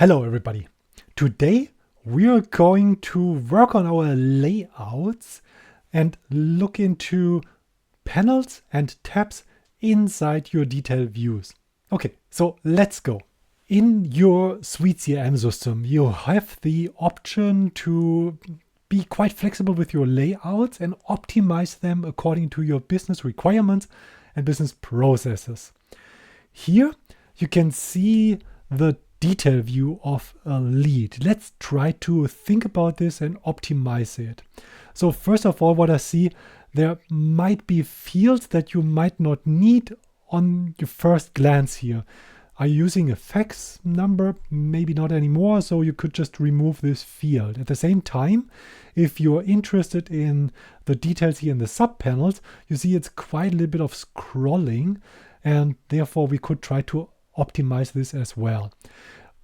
Hello everybody. Today we are going to work on our layouts and look into panels and tabs inside your detail views. Okay, so let's go. In your SuiteCRM system, you have the option to be quite flexible with your layouts and optimize them according to your business requirements and business processes. Here you can see the detail view of a lead. Let's try to think about this and optimize it. So first of all, what I see, there might be fields that you might not need on your first glance here. Are you using a fax number? Maybe not anymore, so you could just remove this field. At the same time, if you're interested in the details here in the sub-panels, you see it's quite a little bit of scrolling, and therefore we could try to optimize this as well.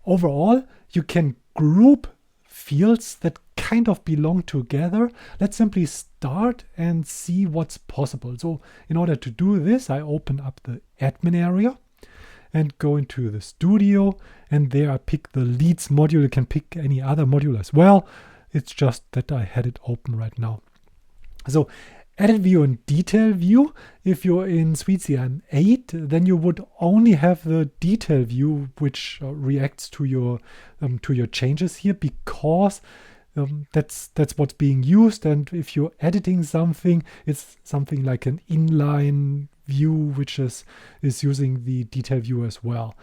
Overall, you can group fields that kind of belong together. Let's simply start and see what's possible. So in order to do this, I open up the admin area and go into the studio, and there I pick the leads module. You can pick any other module as well. It's just that I had it open right now. So edit view and detail view. If you're in SuiteCRM 8, then you would only have the detail view which reacts to your changes here, because that's what's being used. And if you're editing something, it's something like an inline view which is using the detail view as well.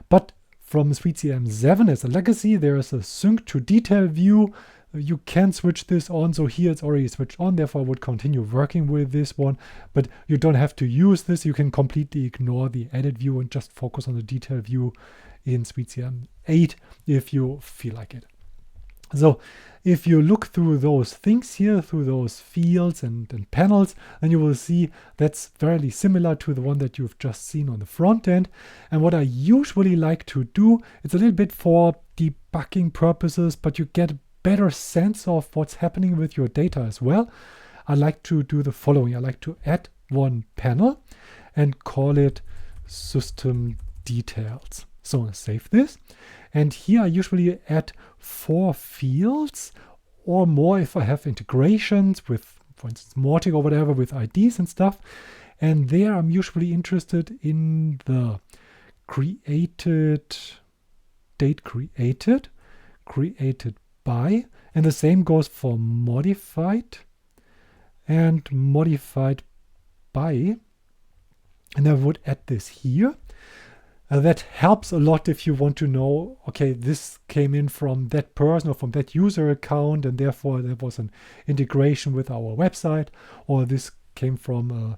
But from SuiteCRM 7 as a legacy, there is a sync to detail view. You can switch this on, so here it's already switched on, therefore I would continue working with this one, but you don't have to use this. You can completely ignore the edit view and just focus on the detail view in SuiteCRM 8 if you feel like it. So if you look through those things here, through those fields and panels, then you will see that's fairly similar to the one that you've just seen on the front end. And what I usually like to do, it's a little bit for debugging purposes, but you get better sense of what's happening with your data as well. I like to do the following. I like to add one panel and call it system details. So I save this. And here I usually add 4 fields or more if I have integrations with, for instance, Mortic or whatever, with IDs and stuff. And there I'm usually interested in the created, date created by, and the same goes for modified and modified by, and I would add this here. That helps a lot if you want to know, okay, this came in from that person or from that user account, and therefore there was an integration with our website, or this came from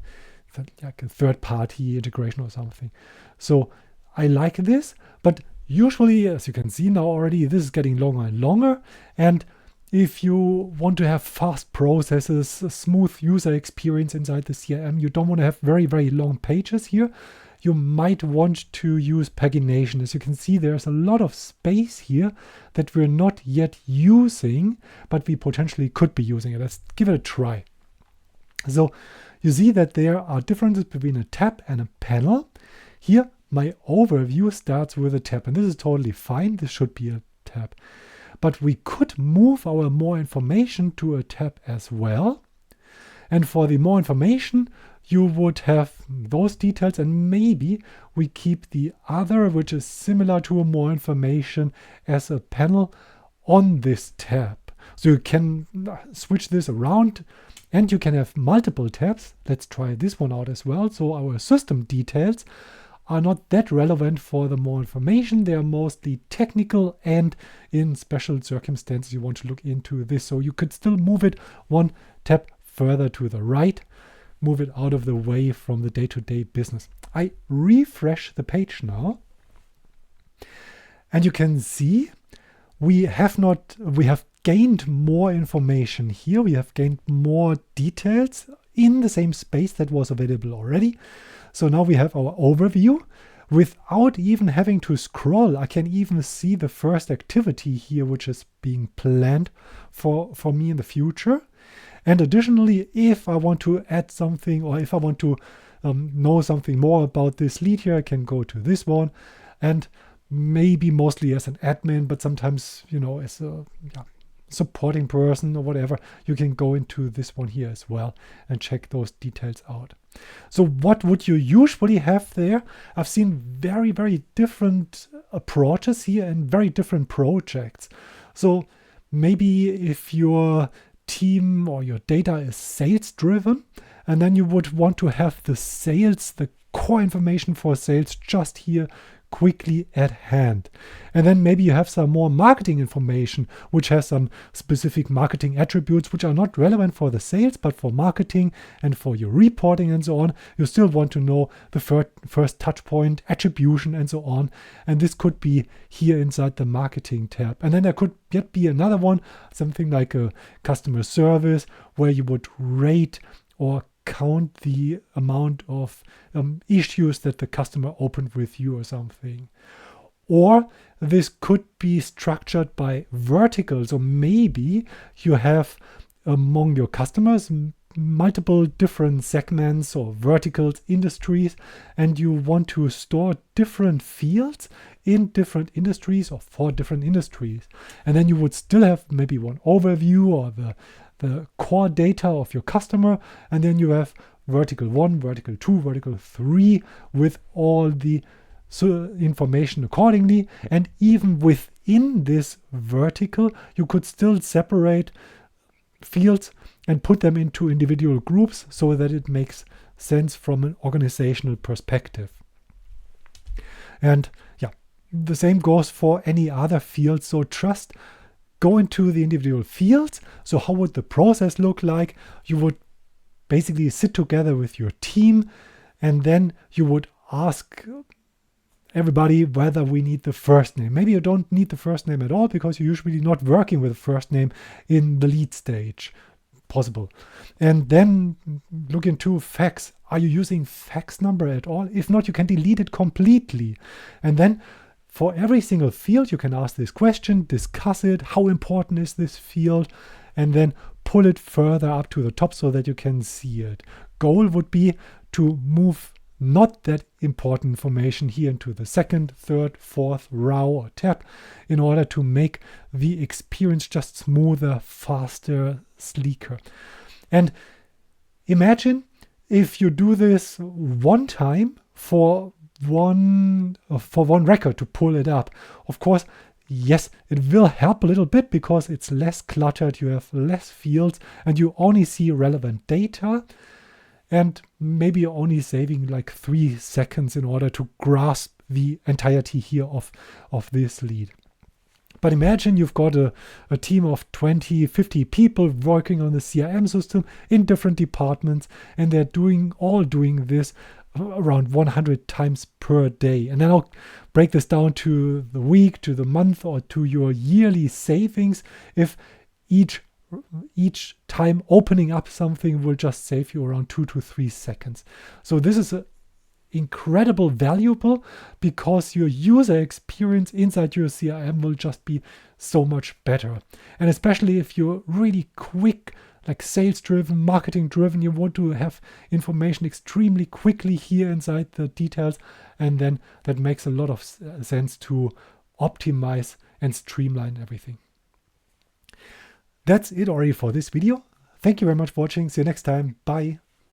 like a third-party integration or something. So I like this, but usually, as you can see now already, this is getting longer and longer. And if you want to have fast processes, a smooth user experience inside the CRM, you don't want to have very, very long pages here. You might want to use pagination. As you can see, there's a lot of space here that we're not yet using, but we potentially could be using it. Let's give it a try. So you see that there are differences between a tab and a panel. Here, my overview starts with a tab, and this is totally fine. This should be a tab. But we could move our more information to a tab as well. And for the more information, you would have those details, and maybe we keep the other, which is similar to a more information, as a panel on this tab. So you can switch this around, and you can have multiple tabs. Let's try this one out as well. So our system details are not that relevant for the more information. They are mostly technical, and in special circumstances you want to look into this. So you could still move it one tab further to the right, move it out of the way from the day-to-day business. I refresh the page now, and you can see we have gained more information here. We have gained more details in the same space that was available already. So now we have our overview. Without even having to scroll, I can even see the first activity here, which is being planned for me in the future. And additionally, if I want to add something, or if I want to know something more about this lead here, I can go to this one. And maybe mostly as an admin, but sometimes, as a supporting person or whatever, you can go into this one here as well and check those details out. So what would you usually have there? I've seen very, very different approaches here and very different projects. So maybe if your team or your data is sales driven, and then you would want to have the core information for sales just here quickly at hand. And then maybe you have some more marketing information, which has some specific marketing attributes which are not relevant for the sales, but for marketing and for your reporting and so on. You still want to know the first touch point, attribution and so on. And this could be here inside the marketing tab. And then there could yet be another one, something like a customer service, where you would rate or count the amount of issues that the customer opened with you or something. Or this could be structured by verticals, or maybe you have among your customers multiple different segments or verticals, industries, and you want to store different fields in different industries or for different industries. And then you would still have maybe one overview or the core data of your customer, and then you have vertical 1, vertical 2, vertical 3 with all the information accordingly. And even within this vertical, you could still separate fields and put them into individual groups so that it makes sense from an organizational perspective. And the same goes for any other field. So just go into the individual fields. So how would the process look like? You would basically sit together with your team, and then you would ask everybody whether we need the first name. Maybe you don't need the first name at all because you're usually not working with the first name in the lead stage. Possible. And then look into fax. Are you using fax number at all? If not, you can delete it completely. And then for every single field, you can ask this question, discuss it, how important is this field, and then pull it further up to the top so that you can see it. Goal would be to move not that important information here into the second, third, fourth row or tab in order to make the experience just smoother, faster, sleeker. And imagine if you do this one time for one record to pull it up. Of course, yes, it will help a little bit because it's less cluttered, you have less fields, and you only see relevant data. And maybe you're only saving like 3 seconds in order to grasp the entirety here of this lead. But imagine you've got a team of 20, 50 people working on the CRM system in different departments, and they're all doing this around 100 times per day. And then I'll break this down to the week, to the month, or to your yearly savings. If each time opening up something will just save you around 2 to 3 seconds. So this is incredible valuable because your user experience inside your CRM will just be so much better. And especially if you're really quick, like sales driven, marketing driven, you want to have information extremely quickly here inside the details. And then that makes a lot of sense to optimize and streamline everything. That's it already for this video. Thank you very much for watching. See you next time. Bye.